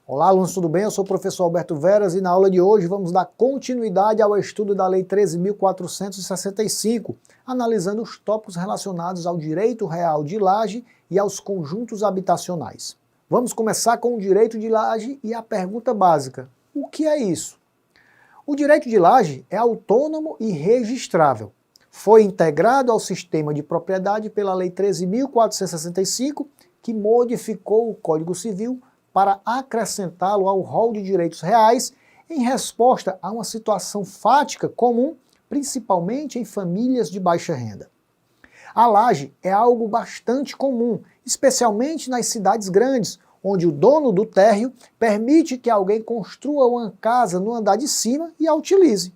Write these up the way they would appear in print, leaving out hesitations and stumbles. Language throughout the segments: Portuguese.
Olá, alunos, tudo bem? Eu sou o professor Alberto Veras e na aula de hoje vamos dar continuidade ao estudo da Lei 13.465, analisando os tópicos relacionados ao direito real de laje e aos conjuntos habitacionais. Vamos começar com o direito de laje e a pergunta básica: o que é isso? O direito de laje é autônomo e registrável. Foi integrado ao sistema de propriedade pela Lei 13.465, que modificou o Código Civil para acrescentá-lo ao rol de direitos reais em resposta a uma situação fática comum, principalmente em famílias de baixa renda. A laje é algo bastante comum, especialmente nas cidades grandes, onde o dono do térreo permite que alguém construa uma casa no andar de cima e a utilize.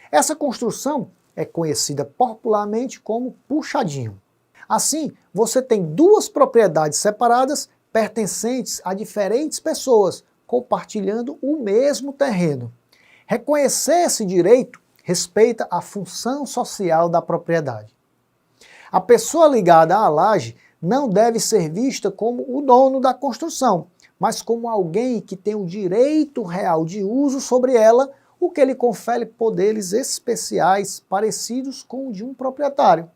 Essa construção é conhecida popularmente como puxadinho. Assim, você tem duas propriedades separadas pertencentes a diferentes pessoas, compartilhando o mesmo terreno. Reconhecer esse direito respeita a função social da propriedade. A pessoa ligada à laje não deve ser vista como o dono da construção, mas como alguém que tem o direito real de uso sobre ela, o que lhe confere poderes especiais parecidos com o de um proprietário.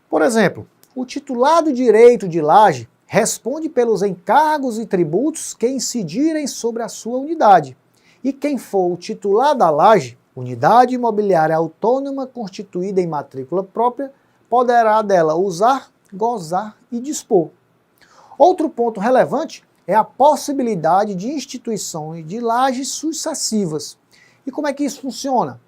Por exemplo, o titular do direito de laje responde pelos encargos e tributos que incidirem sobre a sua unidade. E quem for o titular da laje, unidade imobiliária autônoma constituída em matrícula própria, poderá dela usar, gozar e dispor. Outro ponto relevante é a possibilidade de instituição de lajes sucessivas. E como é que isso funciona?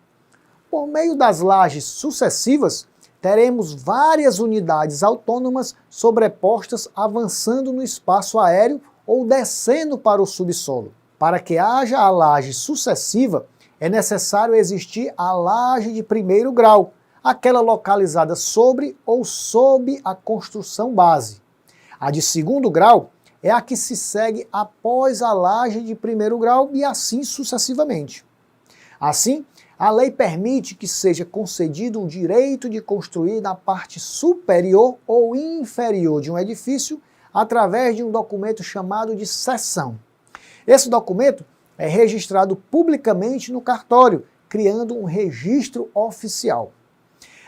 Por meio das lajes sucessivas, teremos várias unidades autônomas sobrepostas avançando no espaço aéreo ou descendo para o subsolo. Para que haja a laje sucessiva, é necessário existir a laje de primeiro grau, aquela localizada sobre ou sob a construção base. A de segundo grau é a que se segue após a laje de primeiro grau e assim sucessivamente. Assim, a lei permite que seja concedido o direito de construir na parte superior ou inferior de um edifício através de um documento chamado de cessão. Esse documento é registrado publicamente no cartório, criando um registro oficial.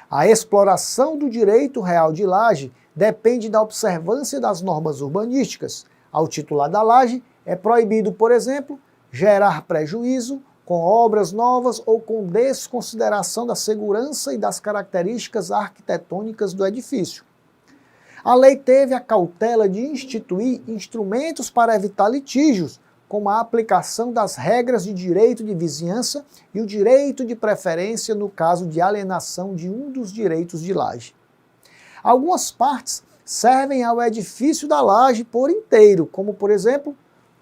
A exploração do direito real de laje depende da observância das normas urbanísticas. Ao titular da laje é proibido, por exemplo, gerar prejuízo com obras novas ou com desconsideração da segurança e das características arquitetônicas do edifício. A lei teve a cautela de instituir instrumentos para evitar litígios, como a aplicação das regras de direito de vizinhança e o direito de preferência no caso de alienação de um dos direitos de laje. Algumas partes servem ao edifício da laje por inteiro, como, por exemplo,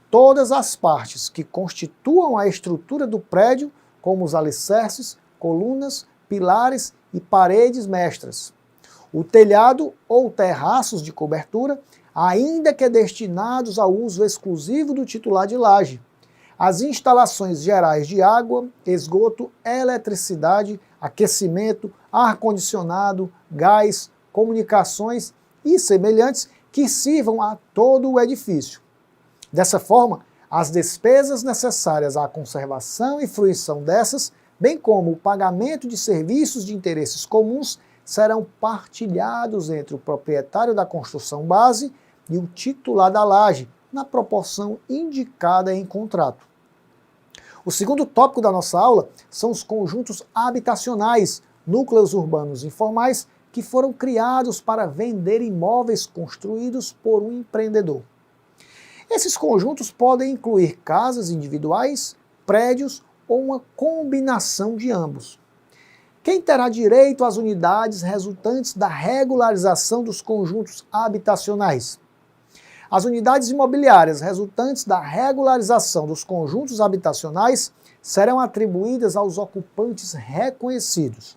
todas as partes que constituam a estrutura do prédio, como os alicerces, colunas, pilares e paredes mestras. O telhado ou terraços de cobertura, ainda que destinados ao uso exclusivo do titular de laje. As instalações gerais de água, esgoto, eletricidade, aquecimento, ar-condicionado, gás, comunicações e semelhantes que sirvam a todo o edifício. Dessa forma, as despesas necessárias à conservação e fruição dessas, bem como o pagamento de serviços de interesses comuns, serão partilhados entre o proprietário da construção base e o titular da laje, na proporção indicada em contrato. O segundo tópico da nossa aula são os conjuntos habitacionais, núcleos urbanos informais, que foram criados para vender imóveis construídos por um empreendedor. Esses conjuntos podem incluir casas individuais, prédios ou uma combinação de ambos. Quem terá direito às unidades resultantes da regularização dos conjuntos habitacionais? As unidades imobiliárias resultantes da regularização dos conjuntos habitacionais serão atribuídas aos ocupantes reconhecidos.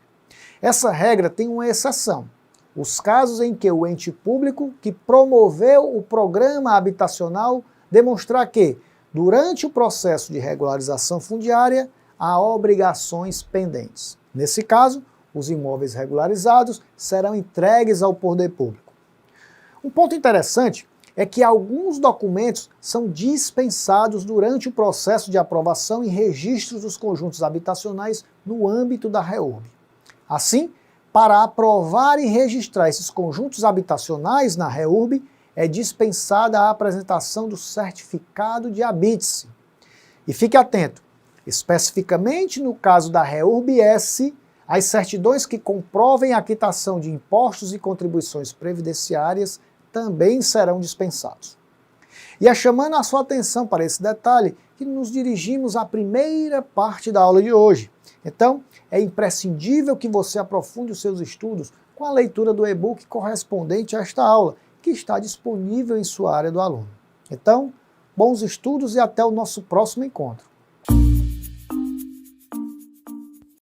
Essa regra tem uma exceção: os casos em que o ente público que promoveu o programa habitacional demonstrar que, durante o processo de regularização fundiária, há obrigações pendentes. Nesse caso, os imóveis regularizados serão entregues ao poder público. Um ponto interessante é que alguns documentos são dispensados durante o processo de aprovação e registros dos conjuntos habitacionais no âmbito da REURB. Assim, para aprovar e registrar esses conjuntos habitacionais na REURB, é dispensada a apresentação do certificado de habite-se. E fique atento, especificamente no caso da REURB-S, as certidões que comprovem a quitação de impostos e contribuições previdenciárias também serão dispensados. E é chamando a sua atenção para esse detalhe que nos dirigimos à primeira parte da aula de hoje. Então, é imprescindível que você aprofunde os seus estudos com a leitura do e-book correspondente a esta aula, que está disponível em sua área do aluno. Então, bons estudos e até o nosso próximo encontro.